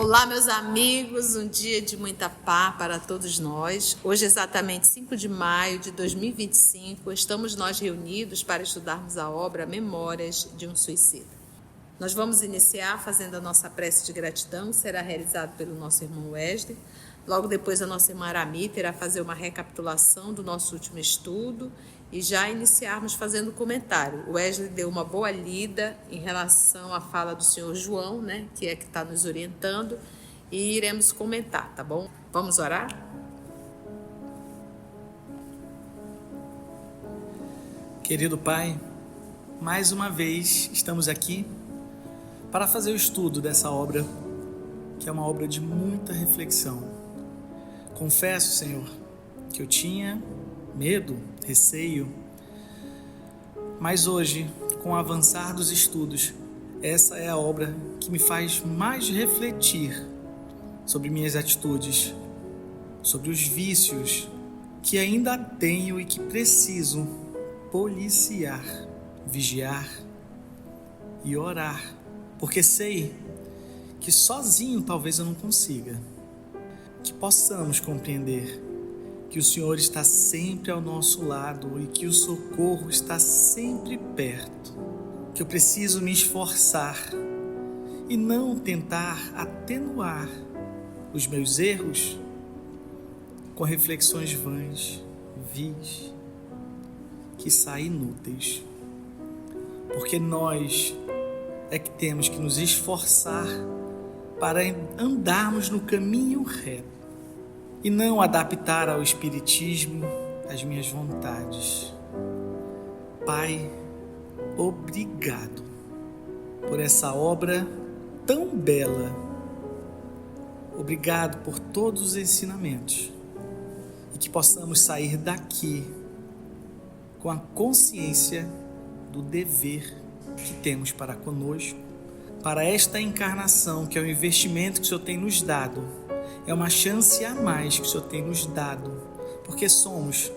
Olá, meus amigos, um dia de muita paz para todos nós. Hoje, exatamente 5 de maio de 2025, estamos nós reunidos para estudarmos a obra Memórias de um Suicida. Nós vamos iniciar fazendo a nossa prece de gratidão, que será realizada pelo nosso irmão Wesley. Logo depois, a nossa irmã Aramita irá fazer uma recapitulação do nosso último estudo e já iniciarmos fazendo comentário. O Wesley deu uma boa lida em relação à fala do senhor João, né, que é que está nos orientando, e iremos comentar, tá bom? Vamos orar? Querido Pai, mais uma vez estamos aqui para fazer o estudo dessa obra, que é uma obra de muita reflexão. Confesso, Senhor, que eu tinha medo, receio, mas hoje, com o avançar dos estudos, essa é a obra que me faz mais refletir sobre minhas atitudes, sobre os vícios que ainda tenho e que preciso policiar, vigiar e orar, porque sei que sozinho talvez eu não consiga. Que possamos compreender que o Senhor está sempre ao nosso lado e que o socorro está sempre perto, que eu preciso me esforçar e não tentar atenuar os meus erros com reflexões vãs, vis, que saem inúteis, porque nós é que temos que nos esforçar para andarmos no caminho reto e não adaptar ao espiritismo as minhas vontades. Pai, obrigado por essa obra tão bela. Obrigado por todos os ensinamentos e que possamos sair daqui com a consciência do dever que temos para conosco, para esta encarnação, que é o investimento que o Senhor tem nos dado. É uma chance a mais que o Senhor tem nos dado, porque somos,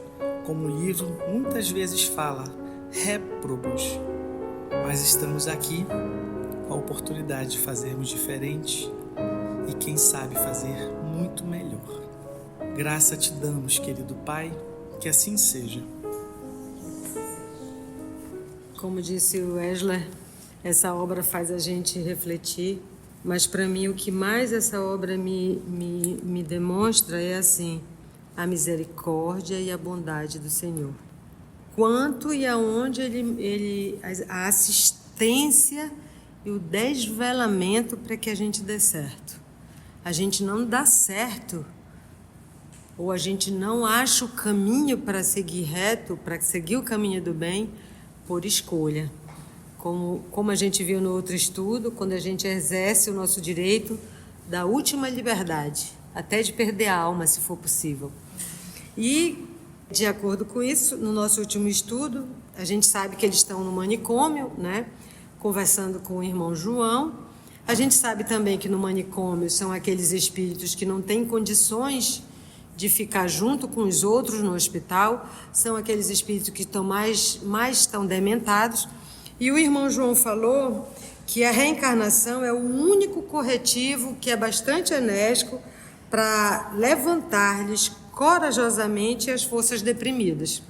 como o livro muitas vezes fala, réprobos, mas estamos aqui com a oportunidade de fazermos diferente e quem sabe fazer muito melhor. Graça te damos, querido Pai, que assim seja. Como disse o Wesley, essa obra faz a gente refletir, mas para mim o que mais essa obra me demonstra é assim, a misericórdia e a bondade do Senhor. Quanto e aonde a assistência e o desvelamento para que a gente dê certo. A gente não dá certo, ou a gente não acha o caminho para seguir reto, para seguir o caminho do bem, por escolha. Como a gente viu no outro estudo, quando a gente exerce o nosso direito da última liberdade, até de perder a alma, se for possível. E, de acordo com isso, no nosso último estudo, a gente sabe que eles estão no manicômio, né, conversando com o irmão João. A gente sabe também que no manicômio são aqueles espíritos que não têm condições de ficar junto com os outros no hospital, são aqueles espíritos que estão mais estão dementados. E o irmão João falou que a reencarnação é o único corretivo que é bastante enérgico para levantar-lhes corajosamente as forças deprimidas.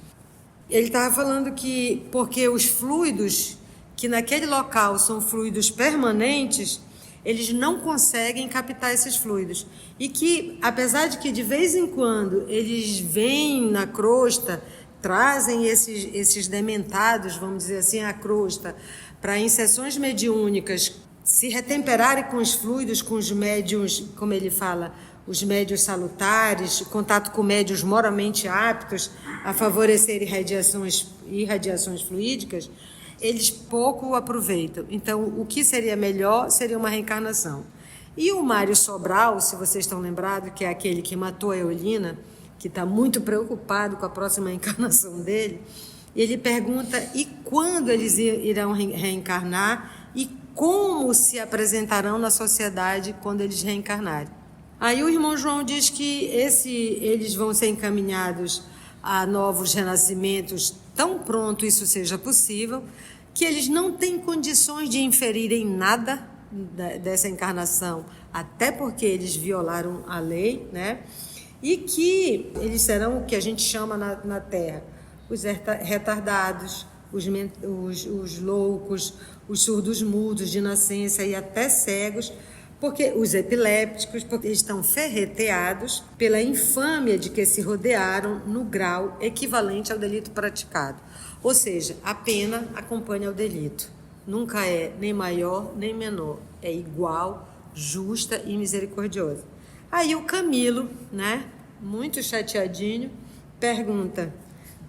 Ele estava falando que, porque os fluidos, que naquele local são fluidos permanentes, eles não conseguem captar esses fluidos. E que, apesar de que de vez em quando eles vêm na crosta, trazem esses dementados, vamos dizer assim, a crosta, para em sessões mediúnicas se retemperarem com os fluidos, com os médiuns, como ele fala, os médiuns salutares, contato com médiuns moralmente aptos a favorecer irradiações fluídicas, eles pouco aproveitam. Então, o que seria melhor seria uma reencarnação. E o Mário Sobral, se vocês estão lembrados, que é aquele que matou a Eolina, que está muito preocupado com a próxima encarnação dele, ele pergunta e quando eles irão reencarnar e como se apresentarão na sociedade quando eles reencarnarem. Aí o irmão João diz que eles vão ser encaminhados a novos renascimentos tão pronto isso seja possível, que eles não têm condições de inferirem nada dessa encarnação, até porque eles violaram a lei, né? E que eles serão o que a gente chama na Terra os retardados, os loucos, os surdos mudos de nascença e até cegos, porque os epilépticos, porque estão ferreteados pela infâmia de que se rodearam no grau equivalente ao delito praticado. Ou seja, a pena acompanha o delito. Nunca é nem maior nem menor. É igual, justa e misericordiosa. Aí o Camilo, né, muito chateadinho, pergunta: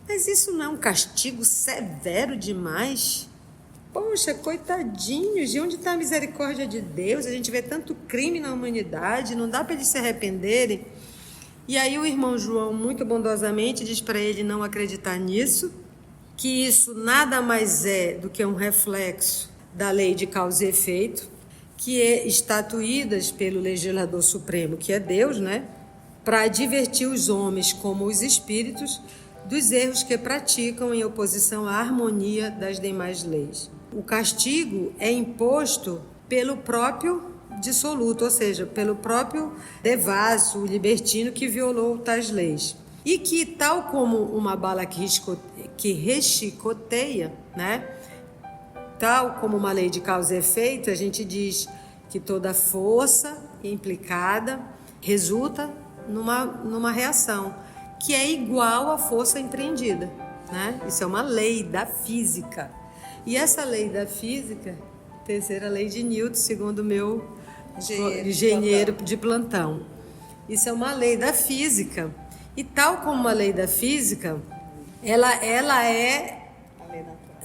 mas isso não é um castigo severo demais? Poxa, coitadinhos, de onde está a misericórdia de Deus? A gente vê tanto crime na humanidade, não dá para eles se arrependerem. E aí o irmão João, muito bondosamente, diz para ele não acreditar nisso, que isso nada mais é do que um reflexo da lei de causa e efeito, que é estatuídas pelo legislador supremo, que é Deus, né, para advertir os homens como os espíritos dos erros que praticam em oposição à harmonia das demais leis. O castigo é imposto pelo próprio dissoluto, ou seja, pelo próprio devasso, o libertino que violou tais leis. E que, tal como uma bala que rechicoteia, né? Tal como uma lei de causa e efeito, a gente diz que toda força implicada resulta numa reação, que é igual à força empreendida, né? Isso é uma lei da física. E essa lei da física, terceira lei de Newton, segundo o meu engenheiro de plantão. Isso é uma lei da física. E tal como uma lei da física, ela é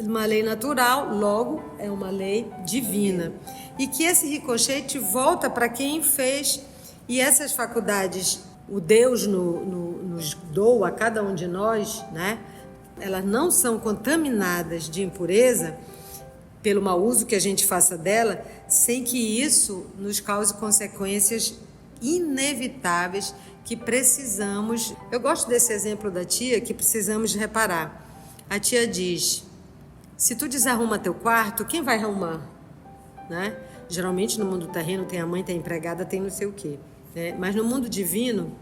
uma lei natural, logo é uma lei divina. E que esse ricochete volta para quem fez. E essas faculdades, o Deus nos doa a cada um de nós, né? Elas não são contaminadas de impureza pelo mau uso que a gente faça dela, sem que isso nos cause consequências inevitáveis que precisamos. Eu gosto desse exemplo da tia, que precisamos reparar. A tia diz: se tu desarruma teu quarto, quem vai arrumar? Né? Geralmente no mundo terreno tem a mãe, tem a empregada, tem não sei o quê. Né? Mas no mundo divino,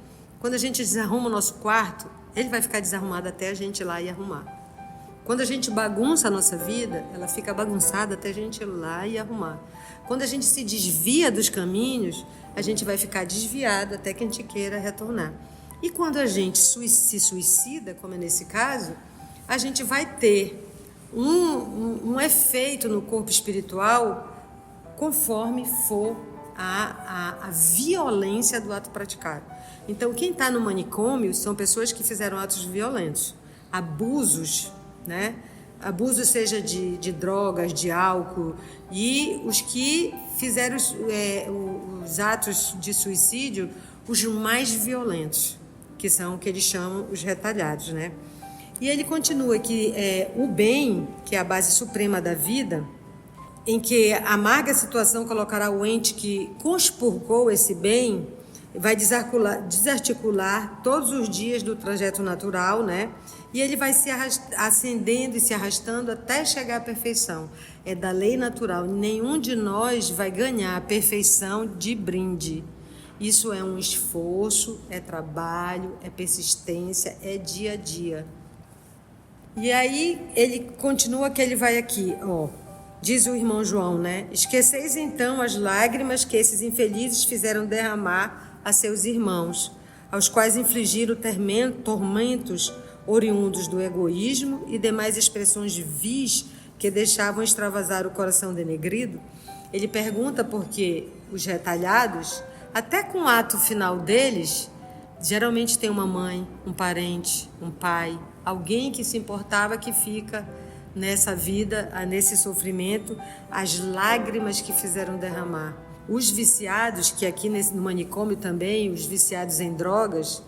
quando a gente desarruma o nosso quarto, ele vai ficar desarrumado até a gente ir lá e arrumar. Quando a gente bagunça a nossa vida, ela fica bagunçada até a gente ir lá e arrumar. Quando a gente se desvia dos caminhos, a gente vai ficar desviado até que a gente queira retornar. E quando a gente se suicida, como é nesse caso, a gente vai ter um efeito no corpo espiritual conforme for a violência do ato praticado. Então, quem está no manicômio são pessoas que fizeram atos violentos, abusos, né? Abuso seja de drogas, de álcool, e os que fizeram os atos de suicídio, os mais violentos, que são o que eles chamam os retalhados, né? E ele continua que o bem, que é a base suprema da vida, em que a amarga situação colocará o ente que conspurcou esse bem, vai desarticular todos os dias do trajeto natural, né? E ele vai se ascendendo e se arrastando até chegar à perfeição. É da lei natural. Nenhum de nós vai ganhar a perfeição de brinde. Isso é um esforço, é trabalho, é persistência, é dia a dia. E aí ele continua que ele vai aqui, ó. Diz o irmão João, né? Esqueceis então as lágrimas que esses infelizes fizeram derramar a seus irmãos, aos quais infligiram tormentos oriundos do egoísmo e demais expressões vis que deixavam extravasar o coração denegrido. Ele pergunta porque os retalhados, até com o ato final deles, geralmente tem uma mãe, um parente, um pai, alguém que se importava, que fica nessa vida, nesse sofrimento, as lágrimas que fizeram derramar. Os viciados, que aqui no manicômio também, os viciados em drogas,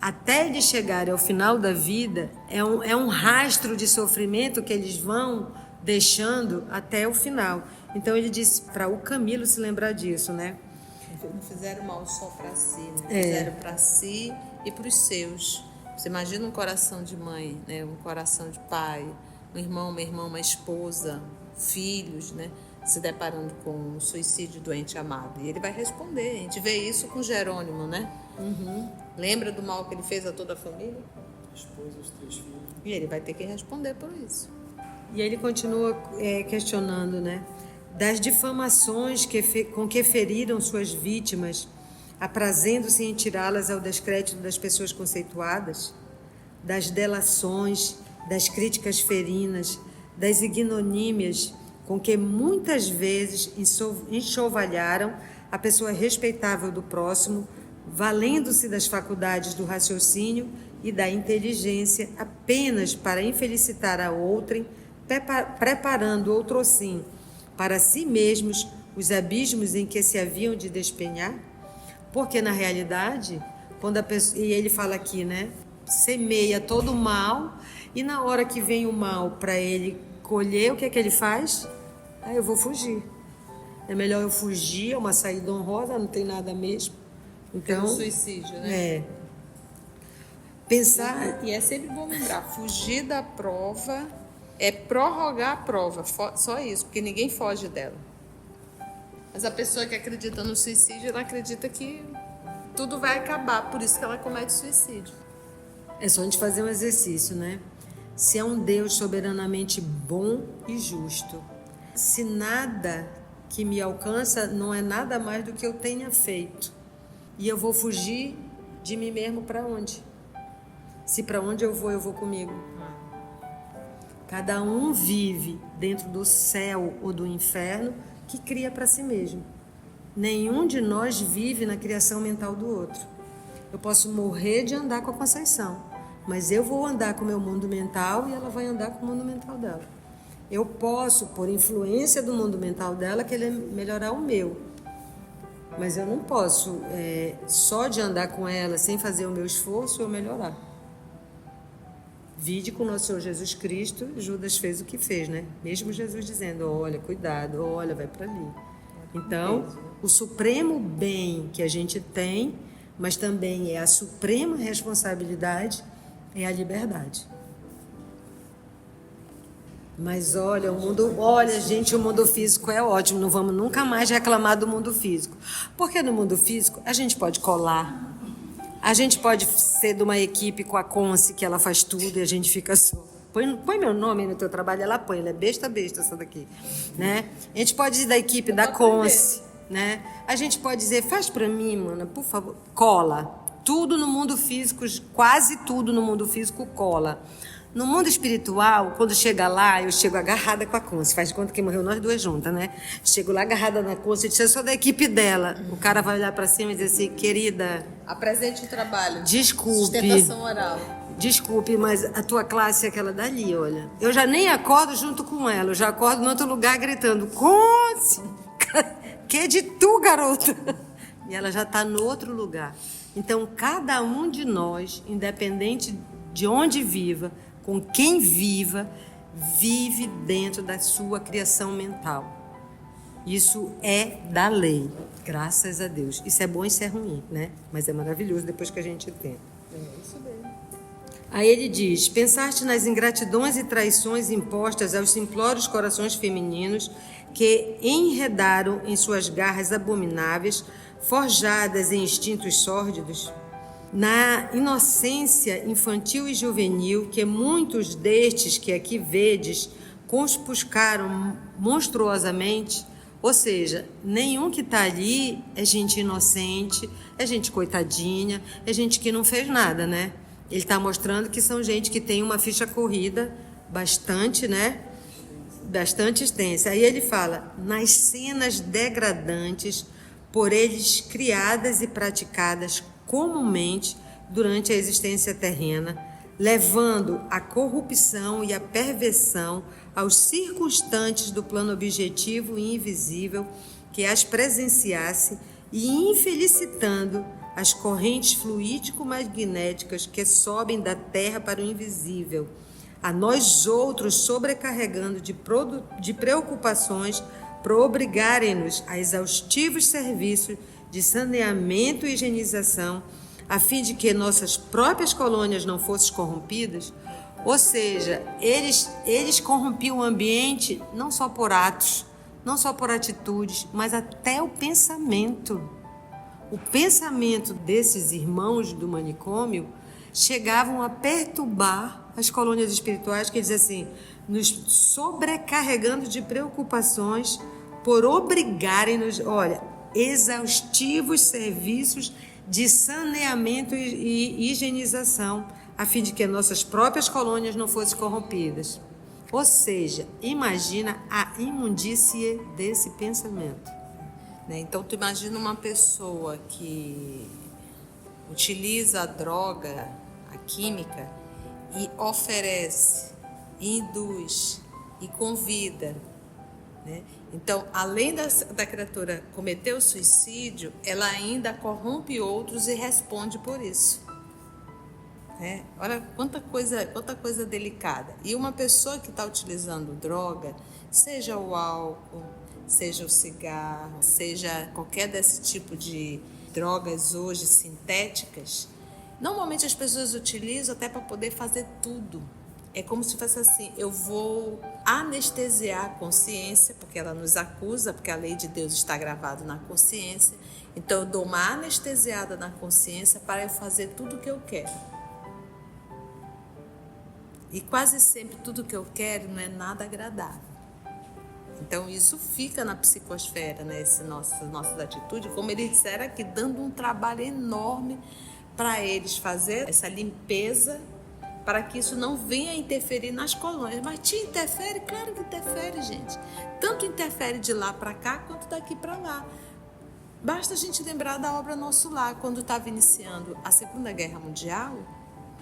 até eles chegarem ao final da vida, é um rastro de sofrimento que eles vão deixando até o final. Então ele disse para o Camilo se lembrar disso, né? Não fizeram mal só para si, né? Fizeram para si e para os seus. Você imagina um coração de mãe, né? Um coração de pai, um irmão, uma irmã, uma esposa, filhos, né? se deparando com um suicídio do ente amado. E ele vai responder. A gente vê isso com Jerônimo, né? Lembra do mal que ele fez a toda a família? Esposa, os 3 filhos. E ele vai ter que responder por isso. E ele continua questionando, né? Das difamações com que feriram suas vítimas, aprazendo-se em tirá-las ao descrédito das pessoas conceituadas, das delações, das críticas ferinas, das ignomínias com que muitas vezes enxovalharam a pessoa respeitável do próximo, valendo-se das faculdades do raciocínio e da inteligência apenas para infelicitar a outrem, preparando outrossim para si mesmos os abismos em que se haviam de despenhar? Porque, na realidade, quando a pessoa, e ele fala aqui, né? Semeia todo o mal, e na hora que vem o mal para ele colher, o que é que ele faz? Eu vou fugir. É melhor eu fugir, é uma saída honrosa, não tem nada mesmo. Então, suicídio, né? Pensar... E é sempre bom lembrar, fugir da prova é prorrogar a prova, só isso, porque ninguém foge dela. Mas a pessoa que acredita no suicídio, ela acredita que tudo vai acabar, por isso que ela comete suicídio. É só a gente fazer um exercício, né? Se é um Deus soberanamente bom e justo, se nada que me alcança não é nada mais do que eu tenha feito, e eu vou fugir de mim mesmo para onde? Se para onde eu vou comigo. Cada um vive dentro do céu ou do inferno que cria para si mesmo. Nenhum de nós vive na criação mental do outro. Eu posso morrer de andar com a Conceição, mas eu vou andar com o meu mundo mental e ela vai andar com o mundo mental dela. Eu posso, por influência do mundo mental dela, querer melhorar o meu. Mas eu não posso, só de andar com ela, sem fazer o meu esforço, eu melhorar. Vide com o nosso Senhor Jesus Cristo, Judas fez o que fez, né? Mesmo Jesus dizendo, olha, cuidado, olha, vai para ali. Então, o supremo bem que a gente tem, mas também é a suprema responsabilidade, é a liberdade. Mas olha, gente, o mundo físico é ótimo, não vamos nunca mais reclamar do mundo físico. Porque no mundo físico a gente pode colar, a gente pode ser de uma equipe com a Conce, que ela faz tudo e a gente fica só. Põe meu nome aí no teu trabalho, ela põe, ela é besta essa daqui, né? A gente pode ir da equipe da Conce, né? A gente pode dizer, faz pra mim, mana, por favor, cola. Tudo no mundo físico, quase tudo no mundo físico cola. No mundo espiritual, quando chega lá, eu chego agarrada com a Conce. Faz de conta que morreu nós duas juntas, né? Chego lá agarrada na Conce e disse, eu sou da equipe dela. O cara vai olhar pra cima e dizer assim, querida... Apresente o trabalho. Desculpe. Sustentação oral. Desculpe, mas a tua classe é aquela dali, olha. Eu já nem acordo junto com ela, eu já acordo em outro lugar gritando, Conce, que é de tu, garota? E ela já está no outro lugar. Então, cada um de nós, independente de onde viva, com quem viva, vive dentro da sua criação mental. Isso é da lei, graças a Deus. Isso é bom e isso é ruim, né? Mas é maravilhoso depois que a gente tem. É isso mesmo. Aí ele diz, pensaste nas ingratidões e traições impostas aos simplórios corações femininos que enredaram em suas garras abomináveis, forjadas em instintos sórdidos? Na inocência infantil e juvenil que muitos destes que aqui vedes conspuscaram monstruosamente, ou seja, nenhum que está ali é gente inocente, é gente coitadinha, é gente que não fez nada, né? Ele está mostrando que são gente que tem uma ficha corrida bastante, né? Bastante extensa. Aí ele fala, nas cenas degradantes por eles criadas e praticadas comumente durante a existência terrena, levando a corrupção e a perversão aos circunstantes do plano objetivo e invisível que as presenciasse e infelicitando as correntes fluídico-magnéticas que sobem da terra para o invisível, a nós outros sobrecarregando de preocupações para obrigarem-nos a exaustivos serviços de saneamento e higienização, a fim de que nossas próprias colônias não fossem corrompidas. Ou seja, eles corrompiam o ambiente não só por atos, não só por atitudes, mas até o pensamento. O pensamento desses irmãos do manicômio chegavam a perturbar as colônias espirituais, quer dizer assim, nos sobrecarregando de preocupações por obrigarem-nos, olha, exaustivos serviços de saneamento e higienização, a fim de que nossas próprias colônias não fossem corrompidas. Ou seja, imagina a imundície desse pensamento. Então, tu imagina uma pessoa que utiliza a droga, a química, e oferece, induz e convida, né? Então, além da criatura cometer o suicídio, ela ainda corrompe outros e responde por isso. Olha quanta coisa delicada. E uma pessoa que está utilizando droga, seja o álcool, seja o cigarro, seja qualquer desse tipo de drogas hoje sintéticas, normalmente as pessoas utilizam até para poder fazer tudo. É como se fosse assim, eu vou anestesiar a consciência, porque ela nos acusa, porque a lei de Deus está gravada na consciência. Então eu dou uma anestesiada na consciência para eu fazer tudo o que eu quero. E quase sempre tudo que eu quero não é nada agradável. Então isso fica na psicosfera, né? Nossas atitudes, como eles disseram aqui, dando um trabalho enorme para eles fazer essa limpeza, para que isso não venha interferir nas colônias. Mas te interfere? Claro que interfere, gente. Tanto interfere de lá para cá, quanto daqui para lá. Basta a gente lembrar da obra Nosso Lar, quando estava iniciando a Segunda Guerra Mundial,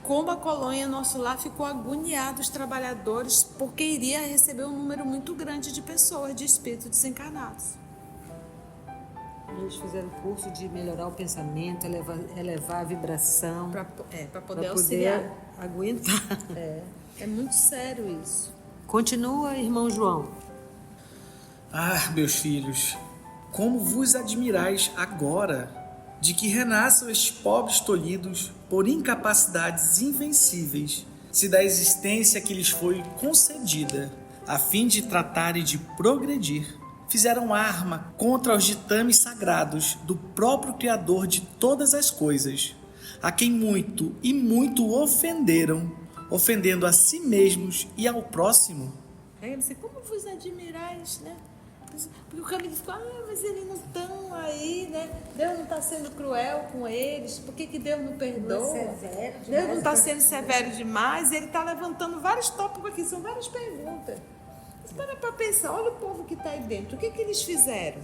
como a colônia Nosso Lar ficou agoniada, os trabalhadores, porque iria receber um número muito grande de pessoas, de espíritos desencarnados. Eles fizeram curso de melhorar o pensamento, elevar a vibração. Para poder auxiliar. Aguentar. É muito sério isso. Continua, irmão João. Ah, meus filhos, como vos admirais agora de que renasçam estes pobres tolhidos por incapacidades invencíveis, se da existência que lhes foi concedida, a fim de tratar e de progredir, fizeram arma contra os ditames sagrados do próprio Criador de todas as coisas, a quem muito e muito ofenderam, ofendendo a si mesmos e ao próximo. Como vos admirais, né? Porque o caminho ficou, mas eles não estão aí, né? Deus não está sendo cruel com eles, por que Deus não perdoa? Deus não está sendo severo demais, ele está levantando vários tópicos aqui, são várias perguntas. Mas para pensar, olha o povo que está aí dentro, o que eles fizeram?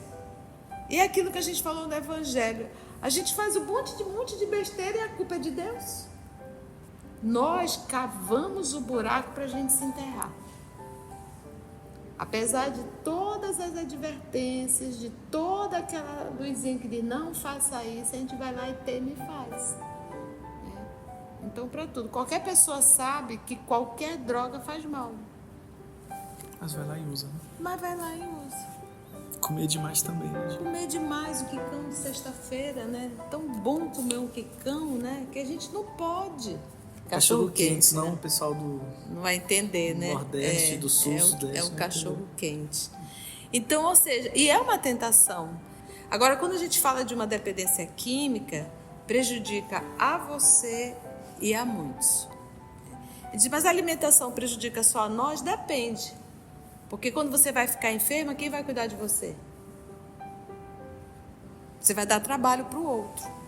E é aquilo que a gente falou no Evangelho, a gente faz um monte de besteira e a culpa é de Deus. Nós cavamos o buraco para a gente se enterrar. Apesar de todas as advertências, de toda aquela luzinha que diz, não faça isso, a gente vai lá e teme e faz. Então, para tudo. Qualquer pessoa sabe que qualquer droga faz mal. Mas vai lá e usa, né? Mas vai lá e usa. Comer demais também, né? Comer demais o quicão de sexta-feira, né? Tão bom comer um quicão, né? Que a gente não pode. Cachorro quente, senão o pessoal do... Não vai entender, né? Nordeste, do Sul, Sudeste. É um cachorro quente. Então, ou seja, e é uma tentação. Agora, quando a gente fala de uma dependência química, prejudica a você e a muitos. Diz, mas a alimentação prejudica só a nós? Depende. Porque quando você vai ficar enferma, quem vai cuidar de você? Você vai dar trabalho para o outro.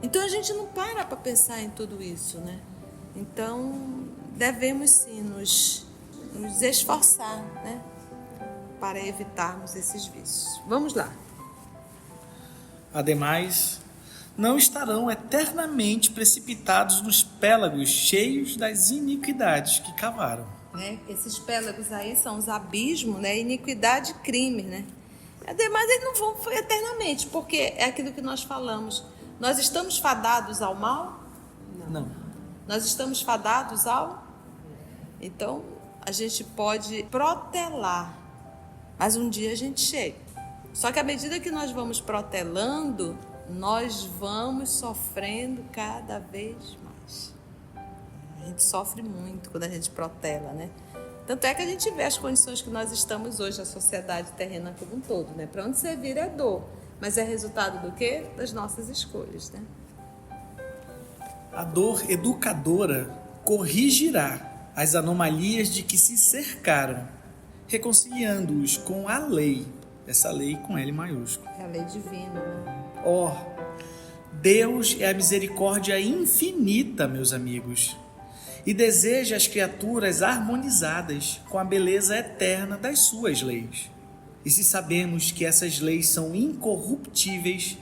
Então a gente não para pensar em tudo isso, né? Então devemos sim nos esforçar, né? Para evitarmos esses vícios. Vamos lá. Ademais, não estarão eternamente precipitados nos pélagos cheios das iniquidades que cavaram. Esses pélagos aí são os abismos, né? Iniquidade e crime, né? Ademais, eles não vão eternamente, porque é aquilo que nós falamos. Nós estamos fadados ao mal? Não. Nós estamos fadados ao? Então, a gente pode protelar, mas um dia a gente chega. Só que à medida que nós vamos protelando, nós vamos sofrendo cada vez mais. A gente sofre muito quando a gente protela, né? Tanto é que a gente vê as condições que nós estamos hoje, a sociedade terrena como um todo, né? Para onde você vira é dor, mas é resultado do quê? Das nossas escolhas, né? A dor educadora corrigirá as anomalias de que se cercaram, reconciliando-os com a lei, essa lei com L maiúsculo. É a lei divina, né? Ó, Deus é a misericórdia infinita, meus amigos, e deseja as criaturas harmonizadas com a beleza eterna das suas leis. E se sabemos que essas leis são incorruptíveis,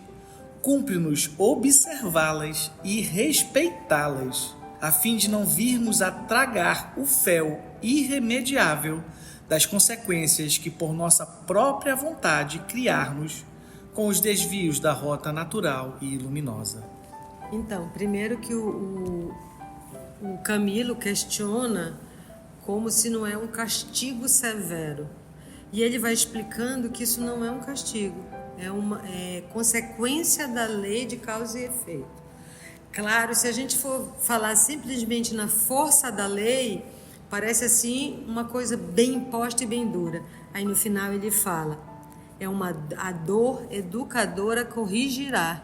cumpre-nos observá-las e respeitá-las, a fim de não virmos a tragar o fel irremediável das consequências que por nossa própria vontade criarmos com os desvios da rota natural e luminosa. Então, primeiro que o Camilo questiona como se não é um castigo severo. E ele vai explicando que isso não é um castigo, é consequência da lei de causa e efeito. Claro, se a gente for falar simplesmente na força da lei, parece assim uma coisa bem imposta e bem dura. Aí no final ele fala, a dor educadora corrigirá.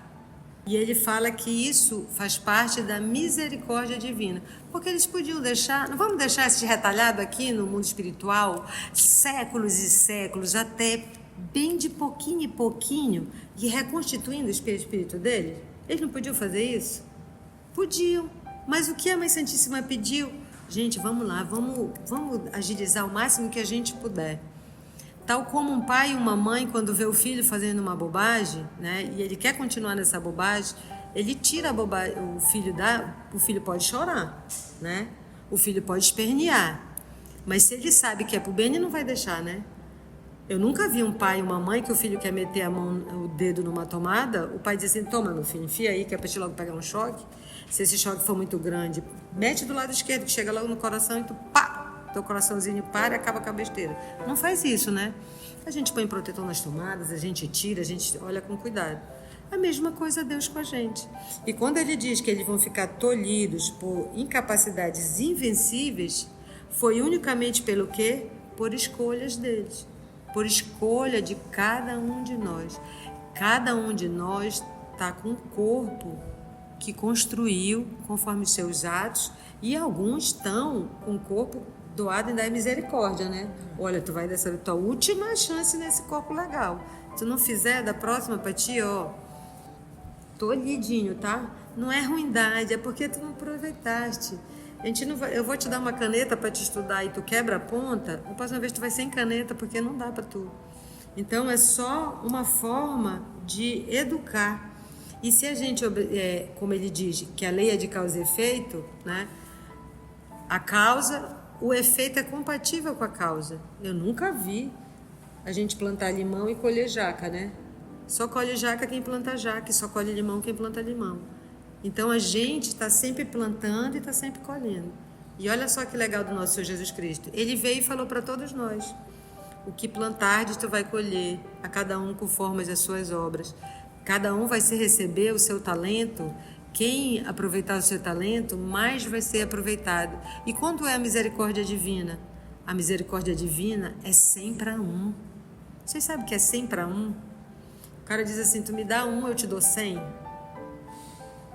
E ele fala que isso faz parte da misericórdia divina. Porque eles podiam deixar, não vamos deixar esse retalhado aqui no mundo espiritual, séculos e séculos, até bem de pouquinho em pouquinho, e reconstituindo o espírito dele? Eles não podiam fazer isso? Podiam. Mas o que a Mãe Santíssima pediu? Gente, vamos lá, vamos agilizar o máximo que a gente puder. Tal como um pai e uma mãe, quando vê o filho fazendo uma bobagem, né, e ele quer continuar nessa bobagem, ele tira a bobagem, o filho pode chorar, né? O filho pode espernear. Mas se ele sabe que é pro bem, ele não vai deixar, né? Eu nunca vi um pai e uma mãe que o filho quer meter o dedo numa tomada, o pai diz assim, toma meu filho, enfia aí, que é pra te logo pegar um choque. Se esse choque for muito grande, mete do lado esquerdo, que chega logo no coração e tu pá! Teu coraçãozinho para e acaba com a besteira. Não faz isso, né? A gente põe protetor nas tomadas, a gente tira, a gente olha com cuidado. A mesma coisa Deus com a gente. E quando ele diz que eles vão ficar tolhidos por incapacidades invencíveis, foi unicamente pelo quê? Por escolhas deles. Por escolha de cada um de nós. Cada um de nós está com um corpo que construiu conforme os seus atos, e alguns estão com o corpo doado em dar misericórdia, né? Olha, tu vai dessa tua última chance nesse corpo legal. Se tu não fizer, da próxima pra ti, ó, tolhidinho, tá? Não é ruindade, é porque tu não aproveitaste. Eu vou te dar uma caneta para te estudar e tu quebra a ponta, a próxima vez tu vai sem caneta porque não dá para tu. Então é só uma forma de educar. E se a gente, como ele diz, que a lei é de causa e efeito, né? A causa, o efeito é compatível com a causa. Eu nunca vi a gente plantar limão e colher jaca, né? Só colhe jaca quem planta jaca, e só colhe limão quem planta limão. Então a gente está sempre plantando e está sempre colhendo. E olha só que legal do nosso Senhor Jesus Cristo. Ele veio e falou para todos nós: o que plantardes tu vai colher, a cada um conforme as suas obras. Cada um vai se receber o seu talento. Quem aproveitar o seu talento, mais vai ser aproveitado. E quando é a misericórdia divina? A misericórdia divina é 100 para 1. Vocês sabem o que é 100 para 1? O cara diz assim, tu me dá 1, eu te dou 100.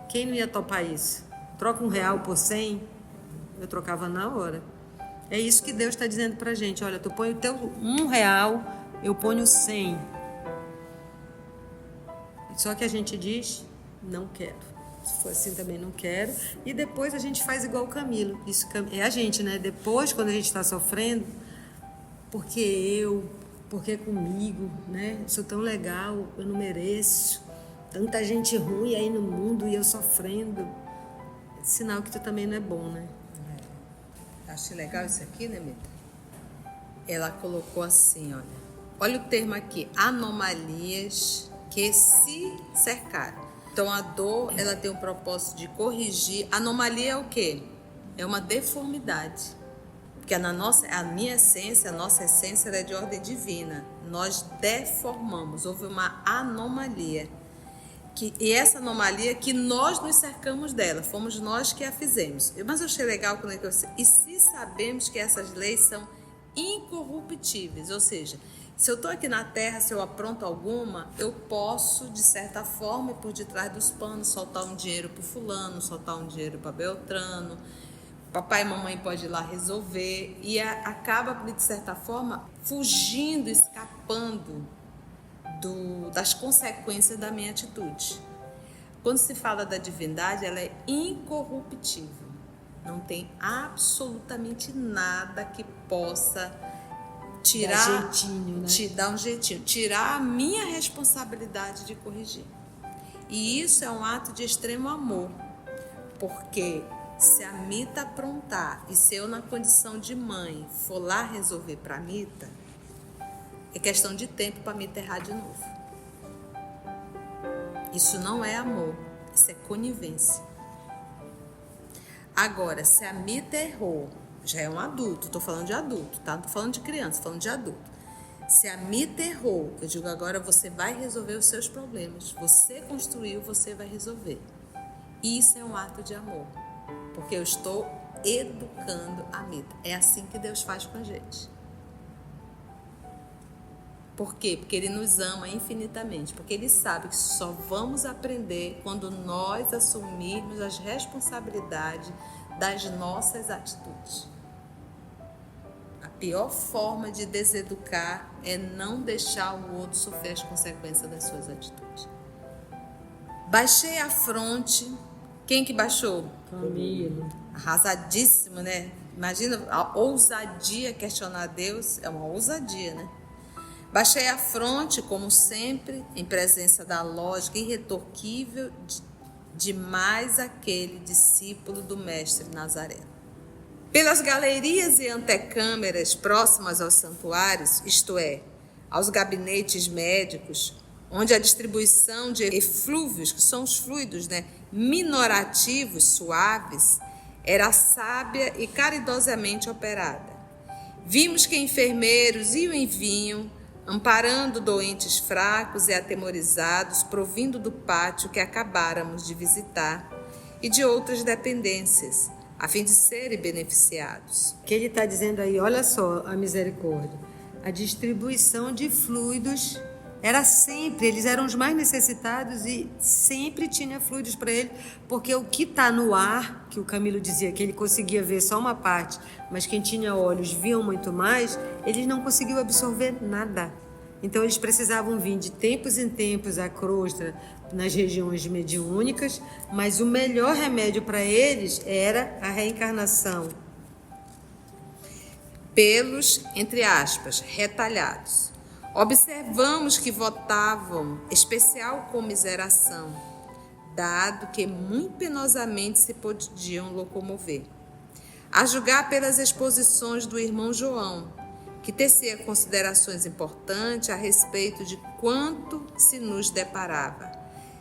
Quem não ia topar isso? Troca R$1 por 100? Eu trocava na hora. É isso que Deus está dizendo pra gente. Olha, tu põe o teu R$1, eu ponho 100. Só que a gente diz, não quero. Se for assim também não quero. E depois a gente faz igual o Camilo. Isso é a gente, né? Depois, quando a gente está sofrendo, porque comigo, né? Eu sou tão legal, eu não mereço. Tanta gente ruim aí no mundo e eu sofrendo. É sinal que tu também não é bom, né? Acho legal isso aqui, né, Mita? Ela colocou assim, olha o termo aqui, anomalias que se cercaram. Então a dor, ela tem o propósito de corrigir. Anomalia é o quê? É uma deformidade. Porque a minha essência, a nossa essência é de ordem divina. Nós deformamos, houve uma anomalia. E essa anomalia que nós nos cercamos dela, fomos nós que a fizemos. Mas eu achei legal quando eu disse, e se sabemos que essas leis são incorruptíveis, ou seja, se eu estou aqui na terra, se eu apronto alguma, eu posso, de certa forma, por detrás dos panos, soltar um dinheiro para fulano, soltar um dinheiro para Beltrano, papai e mamãe pode ir lá resolver, e acaba, de certa forma, fugindo, escapando das consequências da minha atitude. Quando se fala da divindade, ela é incorruptível. Não tem absolutamente nada que possa tirar, dar um jeitinho, tirar a minha responsabilidade de corrigir. E isso é um ato de extremo amor, porque se a Mita aprontar e se eu, na condição de mãe, for lá resolver para a Mita, é questão de tempo para a Mita errar de novo. Isso não é amor, isso é conivência. Agora, se a Mita errou, já é um adulto, estou falando de adulto, tá? Não estou falando de criança, estou falando de adulto. Se a Mita errou, eu digo agora, você vai resolver os seus problemas. Você construiu, você vai resolver. Isso é um ato de amor, porque eu estou educando a Mita. É assim que Deus faz com a gente. Por quê? Porque Ele nos ama infinitamente, porque Ele sabe que só vamos aprender quando nós assumirmos as responsabilidades das nossas atitudes. A pior forma de deseducar é não deixar o outro sofrer as consequências das suas atitudes. Baixei a fronte. Quem que baixou? Camilo. Arrasadíssimo, né? Imagina a ousadia questionar Deus, é uma ousadia, né? Baixei a fronte, como sempre, em presença da lógica irretorquível de mais aquele discípulo do mestre Nazareno. Pelas galerias e antecâmeras próximas aos santuários, isto é, aos gabinetes médicos, onde a distribuição de eflúvios, que são os fluidos, né, minorativos, suaves, era sábia e caridosamente operada. Vimos que enfermeiros iam e vinham, amparando doentes fracos e atemorizados, provindo do pátio que acabáramos de visitar e de outras dependências, a fim de serem beneficiados. O que ele está dizendo aí, olha só a misericórdia. A distribuição de fluidos era sempre, eles eram os mais necessitados e sempre tinha fluidos para ele, porque o que está no ar, que o Camilo dizia que ele conseguia ver só uma parte, mas quem tinha olhos viam muito mais, eles não conseguiam absorver nada. Então eles precisavam vir de tempos em tempos à crosta nas regiões mediúnicas, mas o melhor remédio para eles era a reencarnação. Pelos, entre aspas, retalhados. Observamos que votavam especial comiseração, dado que muito penosamente se podiam locomover. A julgar pelas exposições do irmão João, que tecia considerações importantes a respeito de quanto se nos deparava.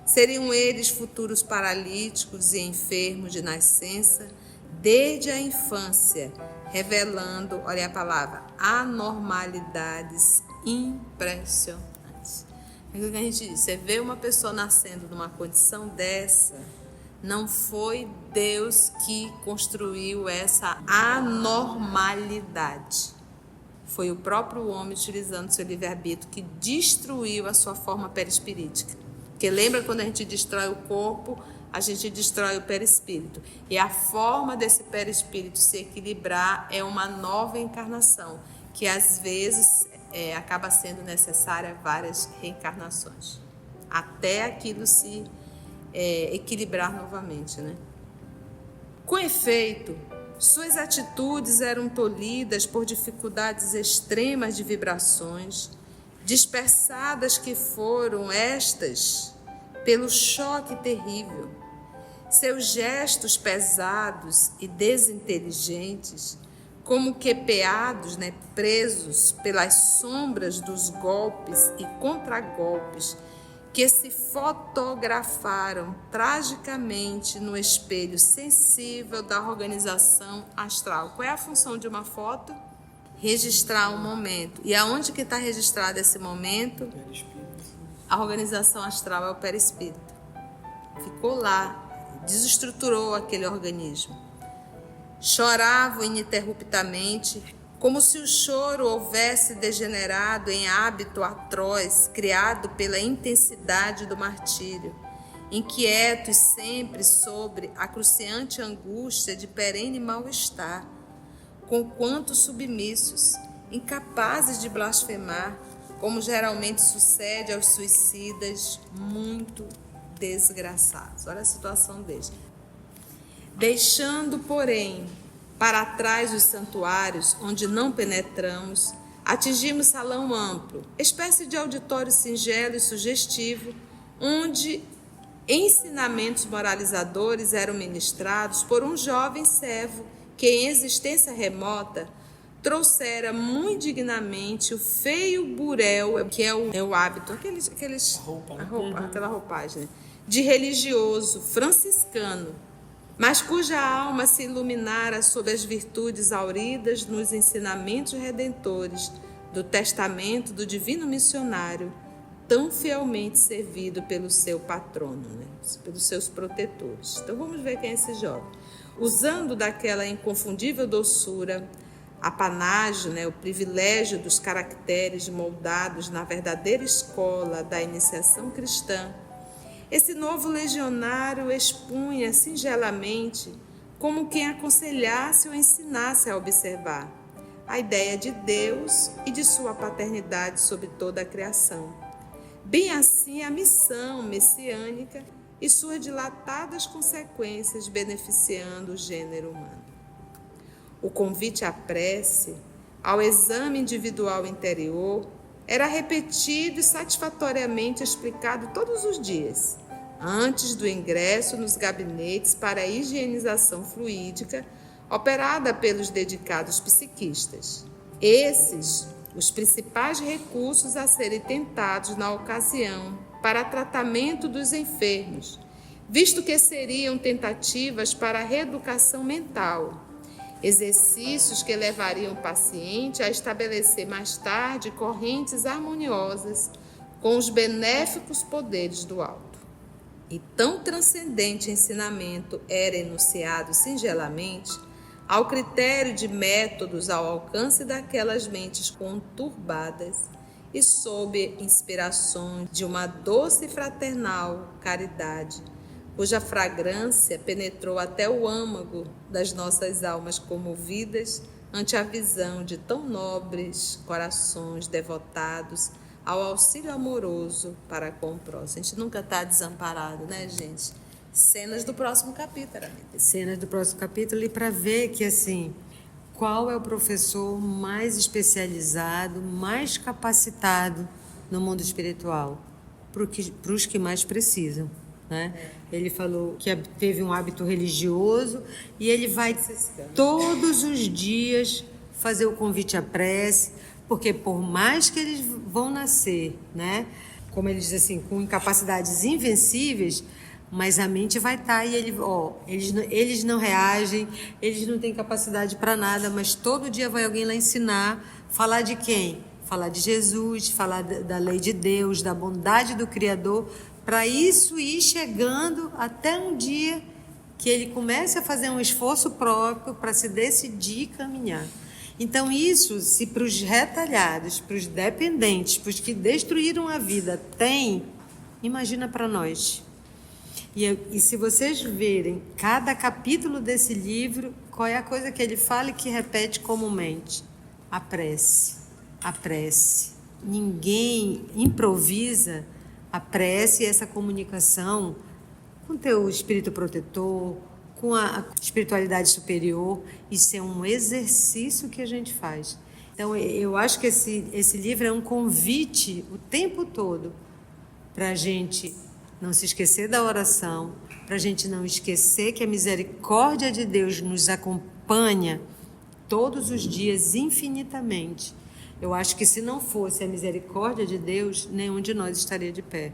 Seriam eles futuros paralíticos e enfermos de nascença, desde a infância, revelando, olha a palavra, anormalidades impressionantes. É o que a gente diz, você vê uma pessoa nascendo numa condição dessa, não foi Deus que construiu essa anormalidade. Foi o próprio homem utilizando seu livre-arbítrio que destruiu a sua forma perispirítica. Porque lembra quando a gente destrói o corpo, a gente destrói o perispírito. E a forma desse perispírito se equilibrar é uma nova encarnação, que às vezes acaba sendo necessária várias reencarnações, até aquilo se equilibrar novamente, né? Com efeito, suas atitudes eram tolhidas por dificuldades extremas de vibrações, dispersadas que foram estas pelo choque terrível. Seus gestos pesados e desinteligentes, como que peados, presos pelas sombras dos golpes e contragolpes que se fotografaram tragicamente no espelho sensível da organização astral. Qual é a função de uma foto? Registrar um momento. E aonde que está registrado esse momento? A organização astral é o perispírito. Ficou lá, desestruturou aquele organismo. Choravam ininterruptamente, Como se o choro houvesse degenerado em hábito atroz, criado pela intensidade do martírio, inquietos sempre sobre a cruciante angústia de perene mal-estar, conquanto submissos, incapazes de blasfemar, como geralmente sucede aos suicidas muito desgraçados. Olha a situação deles. Deixando, porém, para trás os santuários, onde não penetramos, atingimos salão amplo, espécie de auditório singelo e sugestivo, onde ensinamentos moralizadores eram ministrados por um jovem servo que, em existência remota, trouxera muito dignamente o feio burel, que é o hábito, aquela roupagem, né? De religioso franciscano, mas cuja alma se iluminara sob as virtudes auridas nos ensinamentos redentores do testamento do divino missionário, tão fielmente servido pelo seu patrono, né? Pelos seus protetores. Então vamos ver quem é esse jovem. Usando daquela inconfundível doçura, apanágio, né, o privilégio dos caracteres moldados na verdadeira escola da iniciação cristã, esse novo legionário expunha singelamente, como quem aconselhasse ou ensinasse a observar, a ideia de Deus e de sua paternidade sobre toda a criação. Bem assim a missão messiânica e suas dilatadas consequências beneficiando o gênero humano. O convite à prece, ao exame individual interior, era repetido e satisfatoriamente explicado todos os dias, antes do ingresso nos gabinetes para a higienização fluídica operada pelos dedicados psiquistas. Esses, os principais recursos a serem tentados na ocasião para tratamento dos enfermos, visto que seriam tentativas para a reeducação mental, exercícios que levariam o paciente a estabelecer mais tarde correntes harmoniosas com os benéficos poderes do alto. E tão transcendente ensinamento era enunciado singelamente, ao critério de métodos ao alcance daquelas mentes conturbadas e sob inspirações de uma doce e fraternal caridade, cuja fragrância penetrou até o âmago das nossas almas comovidas ante a visão de tão nobres corações devotados ao auxílio amoroso para com o próximo. A gente nunca está desamparado, né, gente? Cenas do próximo capítulo, Aramita. Cenas do próximo capítulo, e para ver que, assim, qual é o professor mais especializado, mais capacitado no mundo espiritual? Para os que mais precisam. Né? Ele falou que teve um hábito religioso e ele vai todos os dias fazer o convite à prece, porque por mais que eles vão nascer, né, como ele diz assim, com incapacidades invencíveis, mas a mente vai estar e eles não reagem, eles não têm capacidade para nada, mas todo dia vai alguém lá ensinar, falar de quem? Falar de Jesus, falar da lei de Deus, da bondade do Criador, para isso ir chegando até um dia que ele comece a fazer um esforço próprio para se decidir caminhar. Então isso, se para os retalhados, para os dependentes, para os que destruíram a vida tem, imagina para nós. E se vocês verem cada capítulo desse livro, qual é a coisa que ele fala e que repete comumente? A prece, a prece. Ninguém improvisa a prece e essa comunicação com o teu espírito protetor, com a espiritualidade superior. Isso é um exercício que a gente faz. Então, eu acho que esse livro é um convite o tempo todo para a gente não se esquecer da oração, para a gente não esquecer que a misericórdia de Deus nos acompanha todos os dias infinitamente. Eu acho que se não fosse a misericórdia de Deus, nenhum de nós estaria de pé.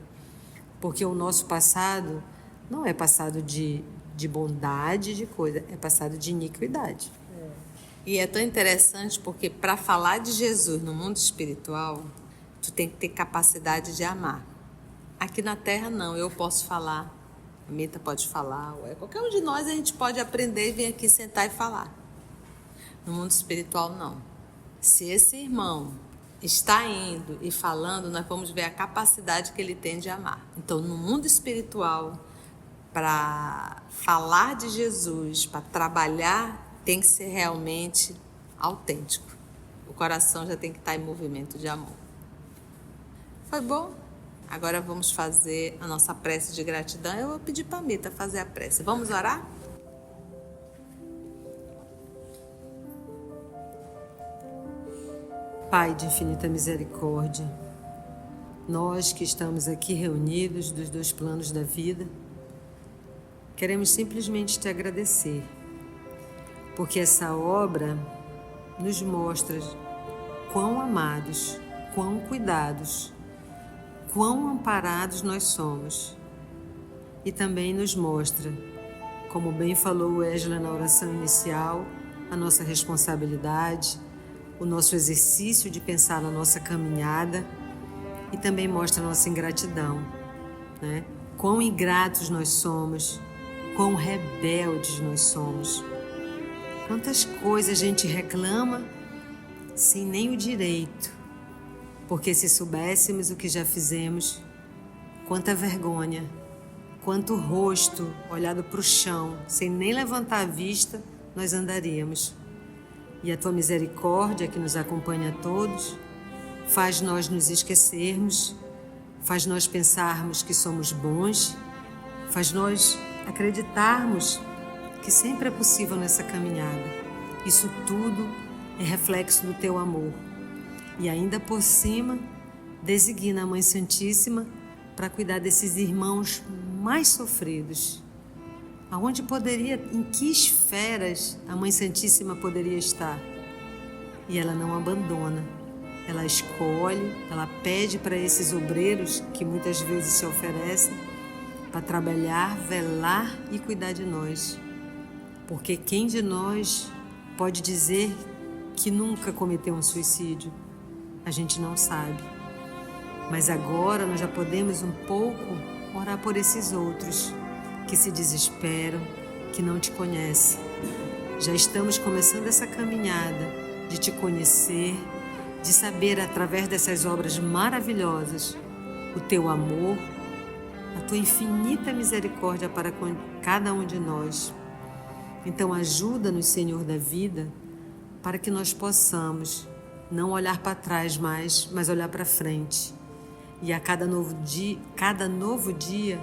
Porque o nosso passado não é passado de bondade, de coisa, é passado de iniquidade. E é tão interessante porque para falar de Jesus no mundo espiritual, tu tem que ter capacidade de amar. Aqui na Terra não, eu posso falar, a Mita pode falar, qualquer um de nós a gente pode aprender e vir aqui sentar e falar. No mundo espiritual não. Se esse irmão está indo e falando, nós vamos ver a capacidade que ele tem de amar. Então, no mundo espiritual, para falar de Jesus, para trabalhar, tem que ser realmente autêntico. O coração já tem que estar em movimento de amor. Foi bom? Agora vamos fazer a nossa prece de gratidão. Eu vou pedir para a Mita fazer a prece. Vamos orar? Pai de infinita misericórdia, nós que estamos aqui reunidos dos dois planos da vida, queremos simplesmente te agradecer, porque essa obra nos mostra quão amados, quão cuidados, quão amparados nós somos. E também nos mostra, como bem falou o Esler na oração inicial, a nossa responsabilidade, o nosso exercício de pensar na nossa caminhada, e também mostra a nossa ingratidão, né? Quão ingratos nós somos, quão rebeldes nós somos. Quantas coisas a gente reclama sem nem o direito, porque se soubéssemos o que já fizemos, quanta vergonha, quanto rosto olhado para o chão, sem nem levantar a vista, nós andaríamos. E a tua misericórdia, que nos acompanha a todos, faz nós nos esquecermos, faz nós pensarmos que somos bons, faz nós acreditarmos que sempre é possível nessa caminhada. Isso tudo é reflexo do teu amor. E ainda por cima, designa a Mãe Santíssima para cuidar desses irmãos mais sofridos. Aonde poderia, em que esferas a Mãe Santíssima poderia estar? E ela não abandona. Ela escolhe, ela pede para esses obreiros que muitas vezes se oferecem para trabalhar, velar e cuidar de nós. Porque quem de nós pode dizer que nunca cometeu um suicídio? A gente não sabe. Mas agora nós já podemos um pouco orar por esses outros que se desesperam, que não te conhecem. Já estamos começando essa caminhada de te conhecer, de saber através dessas obras maravilhosas o teu amor, a tua infinita misericórdia para com cada um de nós. Então ajuda-nos, Senhor da vida, para que nós possamos não olhar para trás mais, mas olhar para frente. E a cada novo dia,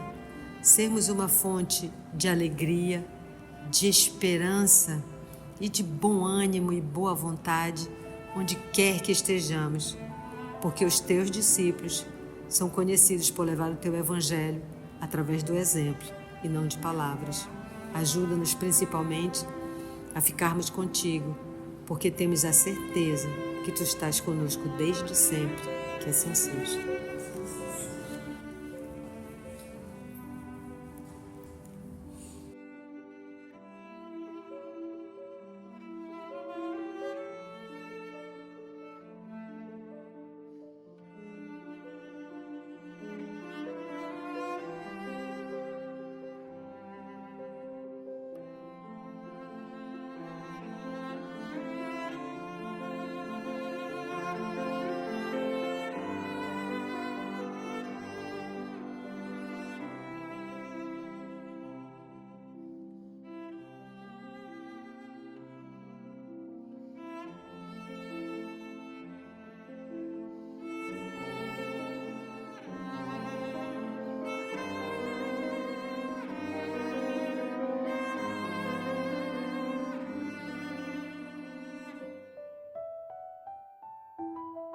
sermos uma fonte de alegria, de esperança e de bom ânimo e boa vontade, onde quer que estejamos, porque os teus discípulos são conhecidos por levar o teu evangelho através do exemplo e não de palavras. Ajuda-nos principalmente a ficarmos contigo, porque temos a certeza que tu estás conosco desde sempre, que assim seja.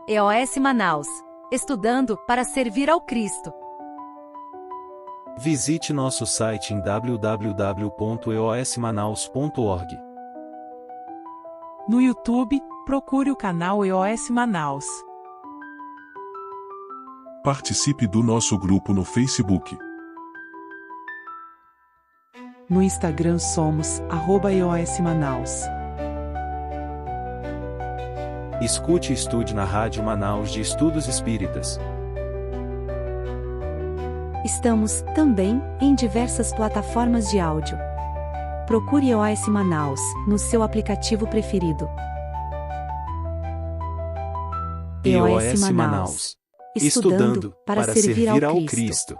EOS Manaus. Estudando para servir ao Cristo. Visite nosso site em www.eosmanaus.org. No YouTube, procure o canal EOS Manaus. Participe do nosso grupo no Facebook. No Instagram somos @EOS Manaus. Escute e estude na Rádio Manaus de Estudos Espíritas. Estamos, também, em diversas plataformas de áudio. Procure EOS Manaus, no seu aplicativo preferido. EOS Manaus. Estudando para servir ao Cristo.